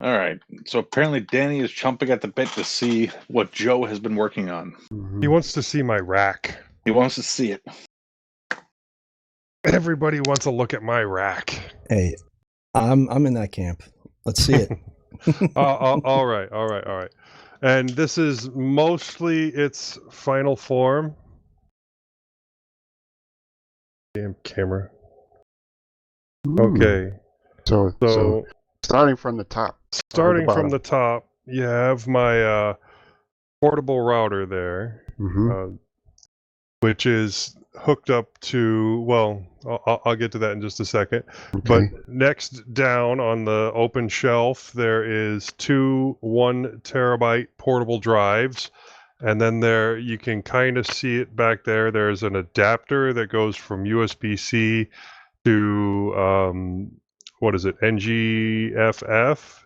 All right. So apparently Danny is chomping at the bit to see what Joe has been working on. He wants to see my rack. He wants to see it. Everybody wants to look at my rack. Hey, I'm in that camp. Let's see it. All right. And this is mostly its final form. Damn camera. Okay. So starting from the top. Starting from the top, you have my portable router there, which is hooked up to, well, I'll get to that in just a second. Okay. But next down on the open shelf, there is two 1 terabyte portable drives. And then there, you can kind of see it back there. There's an adapter that goes from USB-C to, what is it, NGFF,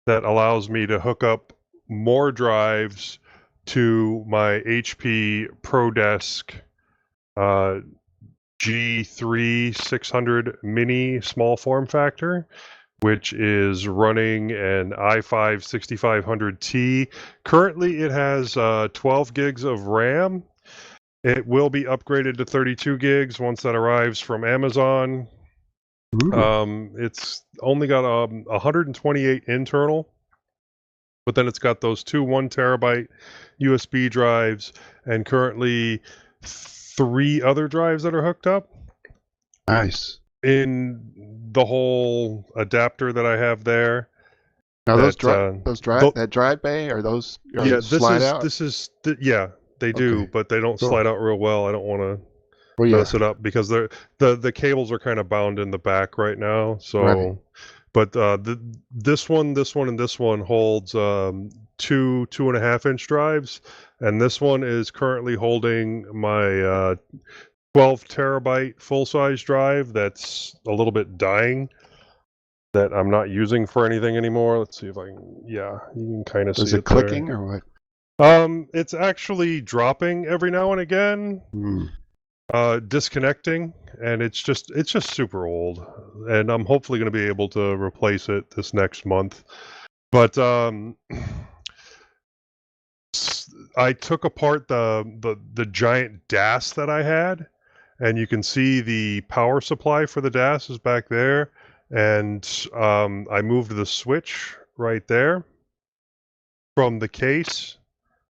that allows me to hook up more drives to my HP ProDesk G3 600 mini small form factor, which is running an i5 6500T. Currently, it has 12 gigs of RAM. It will be upgraded to 32 gigs once that arrives from Amazon. It's only got 128 internal, but then it's got those two 1 terabyte USB drives, and currently 3 other drives that are hooked up. Nice. In the whole adapter that I have there. Now that drive bay, are those slide out? They do, but they don't slide out real well. I don't want to mess it up because the cables are kind of bound in the back right now. So, but this one, and this one holds 2 2.5-inch drives, and this one is currently holding my 12 terabyte full-size drive that's a little bit dying, that I'm not using for anything anymore. Let's see if I can, you can kind of see it. Is it clicking or what? It's actually dropping every now and again, disconnecting, and it's just super old, and I'm hopefully going to be able to replace it this next month. But I took apart the giant DAS that I had, and you can see the power supply for the DAS is back there, and I moved the switch right there from the case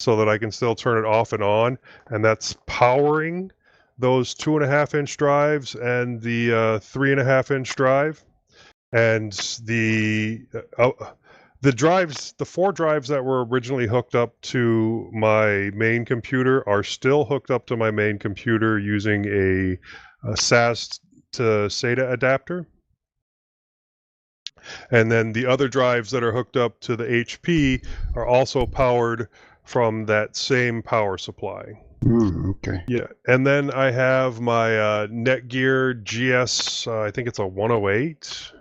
so that I can still turn it off and on, and that's powering those 2.5-inch drives and the 3.5-inch drive, and the drives, the 4 drives that were originally hooked up to my main computer are still hooked up to my main computer using a SAS to SATA adapter. And then the other drives that are hooked up to the HP are also powered from that same power supply. Okay. Yeah, and then I have my Netgear GS, I think it's a 108.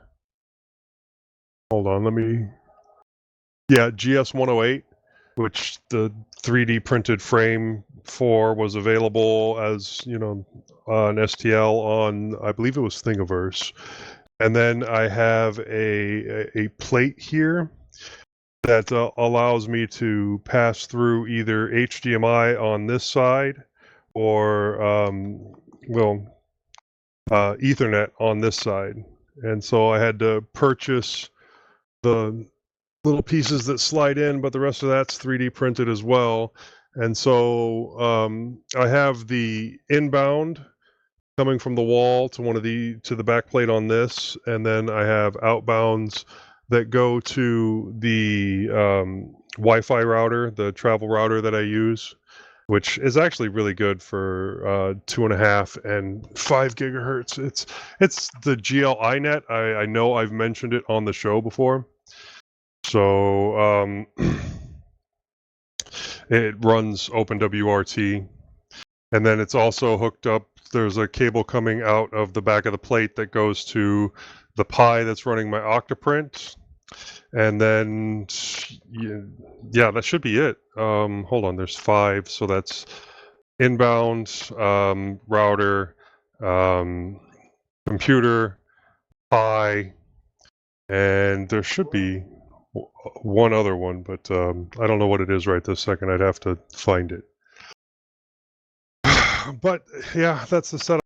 Hold on, GS 108, which the 3D printed frame for was available as, an STL on, I believe it was Thingiverse. And then I have a plate here that allows me to pass through either HDMI on this side or, Ethernet on this side. And so I had to purchase the little pieces that slide in, but the rest of that's 3D printed as well. And so I have the inbound coming from the wall to the back plate on this, and then I have outbounds that go to the Wi-Fi router, the travel router that I use, which is actually really good for 2.5 and 5 gigahertz. It's the GL iNet. I know I've mentioned it on the show before. So it runs OpenWRT, and then it's also hooked up. There's a cable coming out of the back of the plate that goes to the Pi that's running my Octoprint. And then, that should be it. Hold on, there's 5. So that's inbound, router, computer, Pi, and there should be one other one, but I don't know what it is right this second. I'd have to find it. But yeah, that's the setup.